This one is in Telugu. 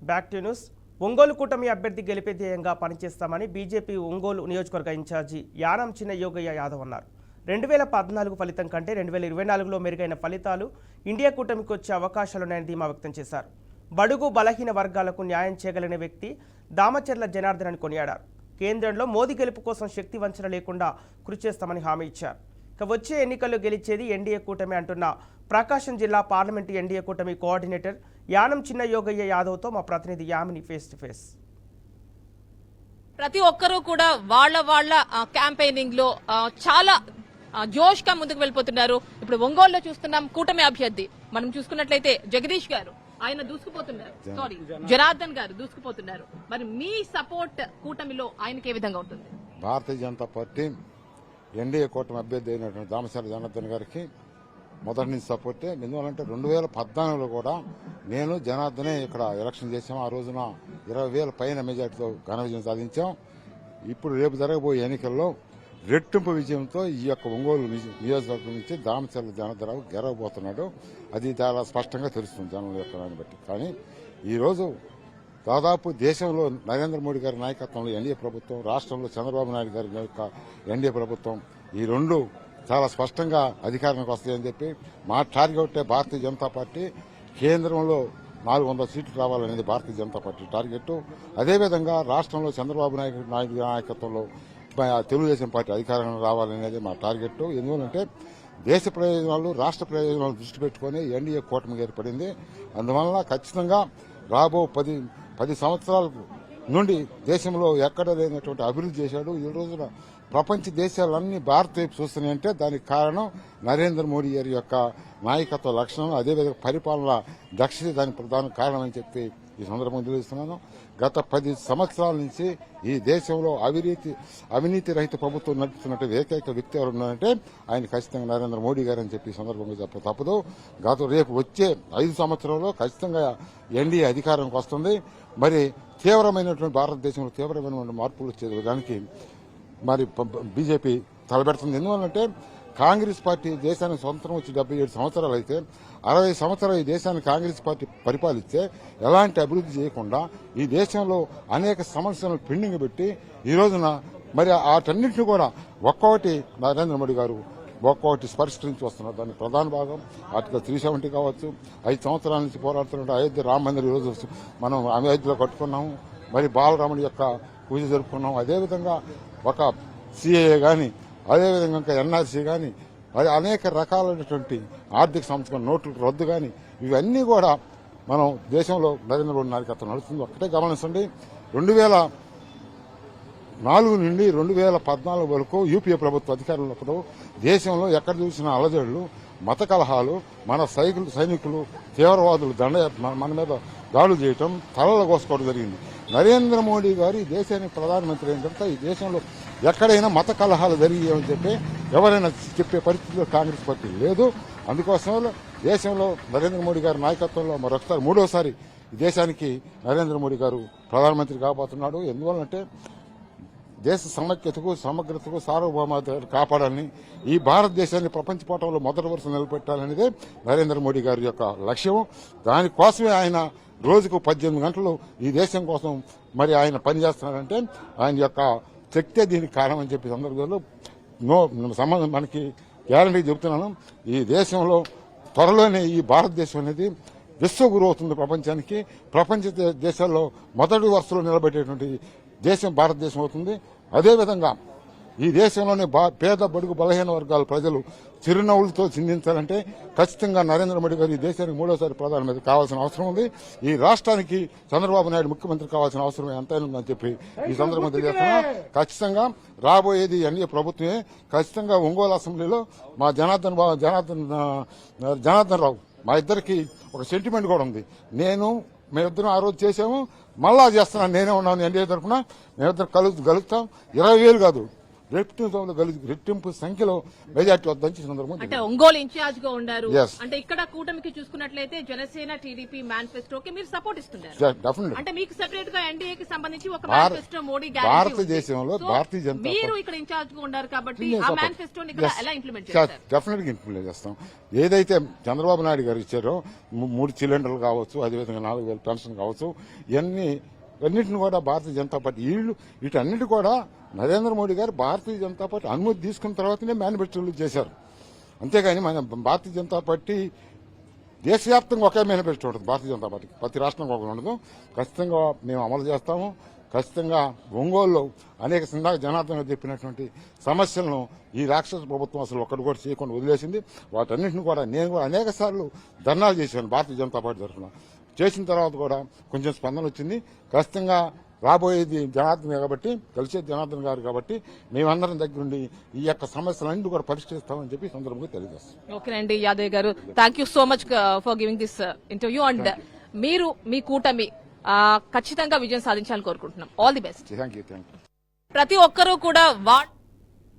Back to news. ఒంగోలు కూటమి అభ్యర్థి గెలిపే ధ్యేయంగా పనిచేస్తామని బీజేపీ ఒంగోలు నియోజకవర్గ ఇన్ఛార్జి యానం చిన్న యోగయ్య యాదవ్ అన్నారు. 2014 ఫలితం కంటే 2024లో మెరుగైన ఫలితాలు ఇండియా కూటమికి వచ్చే అవకాశాలున్నాయని ధీమా వ్యక్తం చేశారు. బడుగు బలహీన వర్గాలకు న్యాయం చేయగలిగిన వ్యక్తి దామచర్ల జనార్దన్ అని కొనియాడారు. కేంద్రంలో మోదీ గెలుపు కోసం శక్తి వంచన లేకుండా కృషి చేస్తామని హామీ ఇచ్చారు. వచ్చే ఎన్నికల్లో గెలిచేది ఎన్డీఏ కూటమి అంటున్న ప్రకాశం జిల్లా పార్లమెంటు ఎన్డీఏ కూటమి కోఆర్డినేటర్ యానం చిన్న యోగయ్య యాదవ్తో మా ప్రతినిధి యామిని ఫేస్ టు ఫేస్. ప్రతి ఒక్కరూ కూడా వాళ్ళ క్యాంపెయినింగ్ లో చాలా జోష్ గా ముందుకు వెళ్ళిపోతున్నారు. ఇప్పుడు ఒంగోలులో చూస్తున్నాం కూటమి అభ్యర్థి మనం చూసుకున్నట్లయితే జగదీష్ గారు ఆయన దూసుకుపోతున్నారు, జనార్దన్ గారు దూసుకుపోతున్నారు. మరి మీ సపోర్ట్ కూటమిలో ఆయనకి ఏ విధంగా ఉంటుంది? భారతీయ జనతా పార్టీ ఎన్డీఏ కూటమి అభ్యర్థి అయినటువంటి దామచర్ల జనార్దన్ గారికి మొదటి నుంచి సపోర్టే. ఎందువల్లంటే 2014లో కూడా నేను జనార్దనే ఇక్కడ ఎలక్షన్ చేశాం. ఆ రోజున 20,000 పైన మెజార్టీతో ఘన విజయం సాధించాం. ఇప్పుడు రేపు జరగబోయే ఎన్నికల్లో రెట్టింపు విజయంతో ఈ యొక్క ఒంగోలు నియోజకవర్గం నుంచి దామచర్ల జనార్దన్ గెలవబోతున్నాడు. అది చాలా స్పష్టంగా తెలుస్తుంది జనం యొక్క దాన్ని బట్టి. కానీ ఈరోజు దాదాపు దేశంలో నరేంద్ర మోడీ గారి నాయకత్వంలో ఎన్డీఏ ప్రభుత్వం, రాష్ట్రంలో చంద్రబాబు నాయుడు గారి యొక్క ఎన్డీఏ ప్రభుత్వం, ఈ రెండు చాలా స్పష్టంగా అధికారానికి వస్తాయని చెప్పి మా టార్గెట్ భారతీయ జనతా పార్టీ కేంద్రంలో 400 సీట్లు రావాలనేది భారతీయ జనతా పార్టీ టార్గెట్. అదేవిధంగా రాష్ట్రంలో చంద్రబాబు నాయుడు నాయకత్వంలో తెలుగుదేశం పార్టీ అధికారంలో రావాలనేది మా టార్గెట్. ఎందుకంటే దేశ ప్రయోజనాలు, రాష్ట్ర ప్రయోజనాలు దృష్టి పెట్టుకుని ఎన్డీఏ కూటమి ఏర్పడింది. అందువలన ఖచ్చితంగా రాబో 10 సంవత్సరాల నుండి దేశంలో ఎక్కడ లేనటువంటి అభివృద్ధి చేశాడు. ఈ రోజున ప్రపంచ దేశాలన్నీ భారత్ వైపు చూస్తున్నాయంటే దానికి కారణం నరేంద్ర మోడీ గారి యొక్క నాయకత్వ లక్షణం, అదేవిధంగా పరిపాలన దక్షత దానికి ప్రధాన కారణం అని చెప్పి ఈ సందర్భంగా తెలుస్తున్నాను. గత 10 సంవత్సరాల నుంచి ఈ దేశంలో అవినీతి రహిత ప్రభుత్వం నడుపుతున్నట్టు ఏకైక వ్యక్తి ఎవరు ఉన్నారంటే ఆయన ఖచ్చితంగా నరేంద్ర మోడీ గారు అని చెప్పి సందర్భంగా చెప్ప తప్పదు. రేపు వచ్చే 5 సంవత్సరాల్లో ఖచ్చితంగా ఎన్డీఏ అధికారంకి వస్తుంది. మరి తీవ్రమైనటువంటి భారతదేశంలో తీవ్రమైనటువంటి మార్పులు చేయడానికి మరి బీజేపీ తలపెడుతుంది. ఎందువల్లంటే కాంగ్రెస్ పార్టీ దేశానికి స్వతంత్రం వచ్చి 77 సంవత్సరాలు అయితే 60 సంవత్సరాలు ఈ దేశాన్ని కాంగ్రెస్ పార్టీ పరిపాలిస్తే ఎలాంటి అభివృద్ధి చేయకుండా ఈ దేశంలో అనేక సమస్యలను పెండింగ్ పెట్టి ఈ రోజున మరి వాటన్నింటినీ కూడా ఒక్కొక్కటి నరేంద్ర మోడీ గారు ఒక్కొక్కటి పరిష్కరించి వస్తున్నారు. దాని ప్రధాన భాగం ఆర్టికల్ 370 కావచ్చు. 5 సంవత్సరాల నుంచి పోరాడుతున్న అయోధ్య రామ మందిర్ ఈరోజు మనం అయోధ్యలో కట్టుకున్నాము. మరి బాలరాముడి యొక్క పూజ జరుపుకున్నాం. అదేవిధంగా ఒక సిఏఏ కానీ, అదేవిధంగా ఇంకా ఎన్ఆర్సీ కానీ, అది అనేక రకాలైనటువంటి ఆర్థిక సంస్కరణ నోట్ల రద్దు కానీ ఇవన్నీ కూడా మనం దేశంలో నరేంద్ర మోడీ నాయకత్వం నడుస్తుంది. ఒక్కటే గమనించండి, 2004 నుండి 2014 వరకు యూపీఏ ప్రభుత్వ అధికారంలో దేశంలో ఎక్కడ చూసిన అలజడులు, మత కలహాలు, మన సైనికులు తీవ్రవాదులు మన మీద దాడులు చేయటం, తలలు కోసుకోవడం జరిగింది. నరేంద్ర మోడీ గారు ఈ దేశానికి ప్రధానమంత్రి అయిన తర్వాత ఈ దేశంలో ఎక్కడైనా మత కలహాలు జరిగాయని చెప్పి ఎవరైనా చెప్పే పరిస్థితిలో కాంగ్రెస్ పార్టీ లేదు. అందుకోసం దేశంలో నరేంద్ర మోడీ గారి నాయకత్వంలో మరొకసారి 3వసారి ఈ దేశానికి నరేంద్ర మోడీ గారు ప్రధానమంత్రి కాబోతున్నాడు. ఎందువల్లంటే దేశ సమైక్యతకు, సమగ్రతకు, సార్వభౌమతను కాపాడాలని, ఈ భారతదేశాన్ని ప్రపంచ పటంలో మొదటి వరుస నిలబెట్టాలనేదే నరేంద్ర మోడీ గారి యొక్క లక్ష్యం. దానికోసమే ఆయన రోజుకు 18 గంటలు ఈ దేశం కోసం మరి ఆయన పనిచేస్తున్నారంటే ఆయన యొక్క శక్తే దీనికి కారణం అని చెప్పి సందర్భంలో మనకి గ్యారంటీ చెబుతున్నాను. ఈ దేశంలో త్వరలోనే ఈ భారతదేశం అనేది విశ్వగురు అవుతుంది ప్రపంచానికి. ప్రపంచ దేశాల్లో మొదటి వరుసలో నిలబెట్టేటువంటి దేశం భారతదేశం అవుతుంది. అదేవిధంగా ఈ దేశంలోని పేద బడుగు బలహీన వర్గాల ప్రజలు చిరునవ్వులతో చిందించాలంటే ఖచ్చితంగా నరేంద్ర మోడీ గారు ఈ దేశానికి 3వసారి ప్రధానమంత్రి కావాల్సిన అవసరం ఉంది. ఈ రాష్ట్రానికి చంద్రబాబు నాయుడు ముఖ్యమంత్రి కావాల్సిన అవసరం ఎంతైనా ఉందని చెప్పి ఈ సందర్భంగా తెలియజేస్తున్నా. ఖచ్చితంగా రాబోయేది ఎన్డీఏ ప్రభుత్వమే. ఖచ్చితంగా ఒంగోలు అసెంబ్లీలో మా జనార్దన్ రావు మా ఇద్దరికి ఒక సెంటిమెంట్ కూడా ఉంది. మేమిద్దరం ఆ రోజు చేసాము, మళ్ళా చేస్తున్నాను, నేనే ఉన్నాను ఎన్డీఏ తరఫున. మేమిద్దరం కలుగుతాం. 20,000 కాదు, రెట్టింపు సంఖ్యలో మెజార్టీ వద్దని సందర్భం అంటే ఒంగోలు ఇన్ఛార్జ్ గా ఉన్నారు. Yes. అంటే ఇక్కడ కూటమికి చూసుకున్నట్లయితే జనసేన టీడీపీ మేనిఫెస్టోకి మీరు సపోర్ట్ ఇస్తున్నారు. డెఫినెట్ అంటే మీకు సెపరేట్ గా ఎన్డీఏకి సంబంధించి ఒక భారత- మేనిఫెస్టో మోడీ భారతదేశంలో భారతీయ జనతా మీరు ఇక్కడ ఇన్ఛార్జ్ గా ఉన్నారు కాబట్టి ఆ మేనిఫెస్టోని ఇక్కడ ఎలా ఇంప్లిమెంట్ పార్టీ చేస్తారు? డెఫినెట్ గా ఇంప్లిమెంట్ చేస్తాం. ఏదైతే చంద్రబాబు నాయుడు గారు ఇచ్చారో 3 సిలిండర్లు కావచ్చు, అదేవిధంగా 4,000 పెన్షన్ కావచ్చు, ఇవన్నిటిని కూడా భారతీయ జనతా పార్టీ వీటన్నిటి కూడా నరేంద్ర మోడీ గారు భారతీయ జనతా పార్టీ అనుమతి తీసుకున్న తర్వాతనే మేనిఫెస్టోలు చేశారు. అంతేగాని మన భారతీయ జనతా పార్టీ దేశవ్యాప్తంగా ఒకే మేనిఫెస్టో ఉంటుంది. భారతీయ జనతా పార్టీ ప్రతి రాష్ట్రంగా ఒకటి ఉండదు. ఖచ్చితంగా మేము అమలు చేస్తాము. ఖచ్చితంగా ఒంగోలులో అనేక సందాక జనార్దన్ గారు చెప్పినటువంటి సమస్యలను ఈ రాక్షస ప్రభుత్వం అసలు ఒక్కటి కూడా చేయకుండా వదిలేసింది. వాటన్నింటిని కూడా నేను కూడా అనేక సార్లు ధర్నాలు చేశాను భారతీయ జనతా పార్టీ తరఫున. చేసిన తర్వాత కూడా కొంచెం స్పందన వచ్చింది. ఖచ్చితంగా రాబోయేది జనార్దన్ కాబట్టి, కలిసేది జనార్దన్ గారు కాబట్టి మేమందరం దగ్గరుండి ఈ యొక్క సమస్యలన్నీ కూడా పరిష్కరిస్తామని చెప్పి ఈ సందర్భంగా తెలియజేస్తాం. ఓకేనండి యాదవ్ గారు, thank you so much for giving this interview. And మీరు మీ కూటమి ఖచ్చితంగా విజయం సాధించాలని కోరుకుంటున్నాం. All the best. Thank you. ప్రతి ఒక్కరూ కూడా